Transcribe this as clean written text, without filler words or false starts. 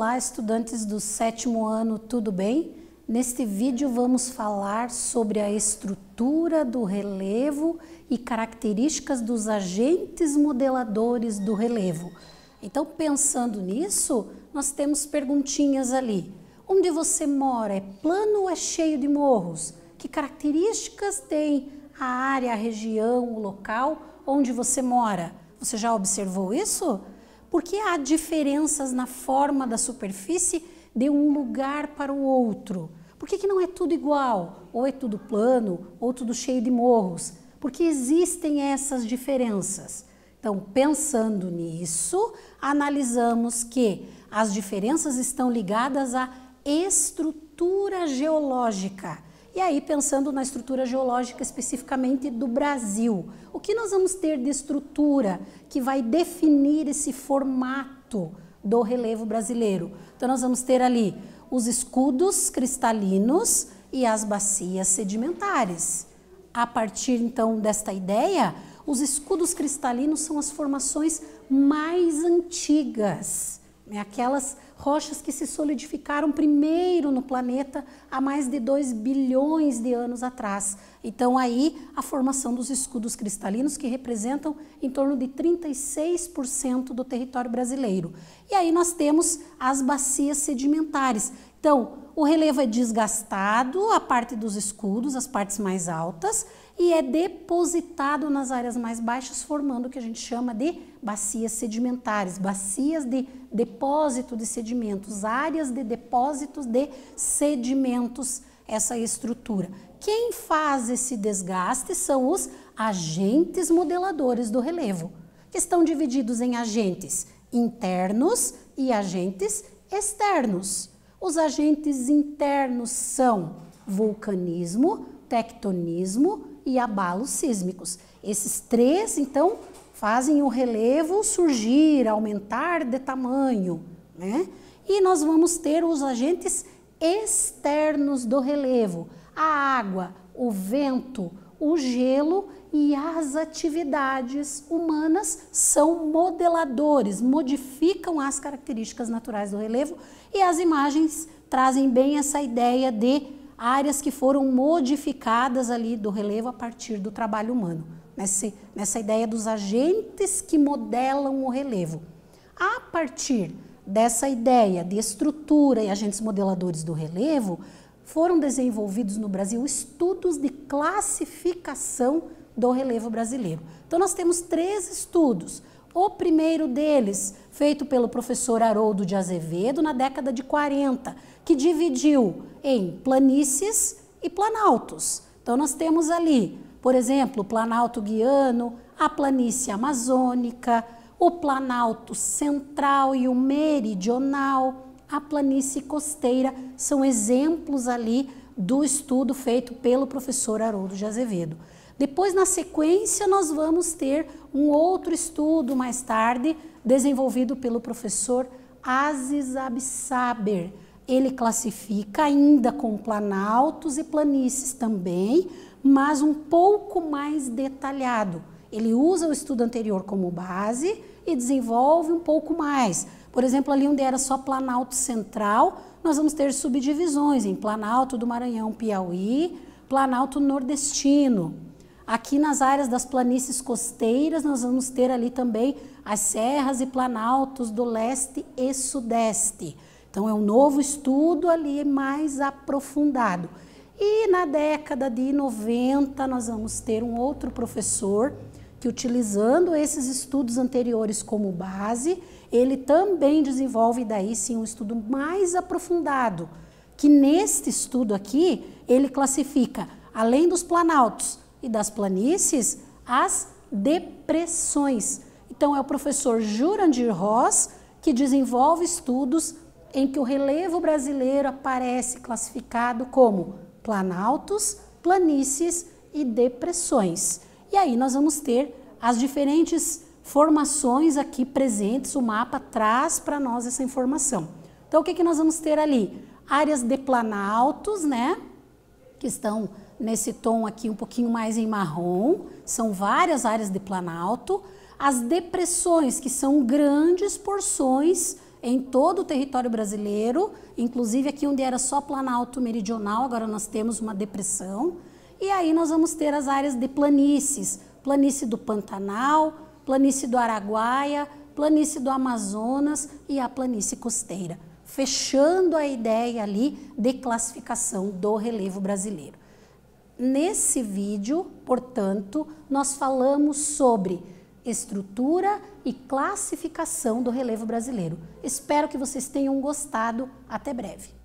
Olá, estudantes do 7º ano, tudo bem? Neste vídeo vamos falar sobre a estrutura do relevo e características dos agentes modeladores do relevo. Então, pensando nisso, nós temos perguntinhas ali. Onde você mora? É plano ou é cheio de morros? Que características tem a área, a região, o local onde você mora? Você já observou isso? Porque há diferenças na forma da superfície de um lugar para o outro? Por que não é tudo igual? Ou é tudo plano, ou tudo cheio de morros? Porque existem essas diferenças. Então, pensando nisso, analisamos que as diferenças estão ligadas à estrutura geológica. E aí, pensando na estrutura geológica especificamente do Brasil, o que nós vamos ter de estrutura que vai definir esse formato do relevo brasileiro? Então, nós vamos ter ali os escudos cristalinos e as bacias sedimentares. A partir, então, desta ideia, os escudos cristalinos são as formações mais antigas, aquelas rochas que se solidificaram primeiro no planeta há mais de 2 bilhões de anos atrás. Então aí a formação dos escudos cristalinos que representam em torno de 36% do território brasileiro. E aí nós temos as bacias sedimentares. Então o relevo é desgastado, a parte dos escudos, as partes mais altas, e é depositado nas áreas mais baixas, formando o que a gente chama de bacias sedimentares, bacias de depósito de sedimentos, áreas de depósitos de sedimentos, essa estrutura. Quem faz esse desgaste são os agentes modeladores do relevo, que estão divididos em agentes internos e agentes externos. Os agentes internos são vulcanismo, tectonismo e abalos sísmicos. Esses três, então, fazem o relevo surgir, aumentar de tamanho, né? E nós vamos ter os agentes externos do relevo, a água, o vento, o gelo e as atividades humanas são modeladores, modificam as características naturais do relevo, e as imagens trazem bem essa ideia de áreas que foram modificadas ali do relevo a partir do trabalho humano, nessa ideia dos agentes que modelam o relevo. A partir dessa ideia de estrutura e agentes modeladores do relevo, foram desenvolvidos no Brasil estudos de classificação do relevo brasileiro. Então nós temos 3 estudos. O primeiro deles, feito pelo professor Haroldo de Azevedo na década de 40, que dividiu em planícies e planaltos. Então nós temos ali, por exemplo, o Planalto Guiano, a planície amazônica, o Planalto Central e o Meridional, a planície costeira, são exemplos ali do estudo feito pelo professor Haroldo de Azevedo. Depois, na sequência, nós vamos ter um outro estudo mais tarde, desenvolvido pelo professor Aziz Absaber. Ele classifica ainda com planaltos e planícies também, mas um pouco mais detalhado. Ele usa o estudo anterior como base e desenvolve um pouco mais. Por exemplo, ali onde era só Planalto Central, nós vamos ter subdivisões em Planalto do Maranhão, Piauí, Planalto Nordestino. Aqui nas áreas das planícies costeiras, nós vamos ter ali também as serras e planaltos do leste e sudeste. Então, é um novo estudo ali mais aprofundado. E na década de 90, nós vamos ter um outro professor que, utilizando esses estudos anteriores como base, ele também desenvolve daí sim um estudo mais aprofundado, que neste estudo aqui, ele classifica, além dos planaltos e das planícies, as depressões. Então é o professor Jurandir Ross que desenvolve estudos em que o relevo brasileiro aparece classificado como planaltos, planícies e depressões. E aí nós vamos ter as diferentes formações aqui presentes, o mapa traz para nós essa informação. Então o que nós vamos ter ali? Áreas de planaltos, né, que estão nesse tom aqui um pouquinho mais em marrom, são várias áreas de planalto. As depressões, que são grandes porções em todo o território brasileiro, inclusive aqui onde era só Planalto Meridional, agora nós temos uma depressão. E aí nós vamos ter as áreas de planícies, planície do Pantanal, planície do Araguaia, planície do Amazonas e a planície costeira, fechando a ideia ali de classificação do relevo brasileiro. Nesse vídeo, portanto, nós falamos sobre estrutura e classificação do relevo brasileiro. Espero que vocês tenham gostado. Até breve.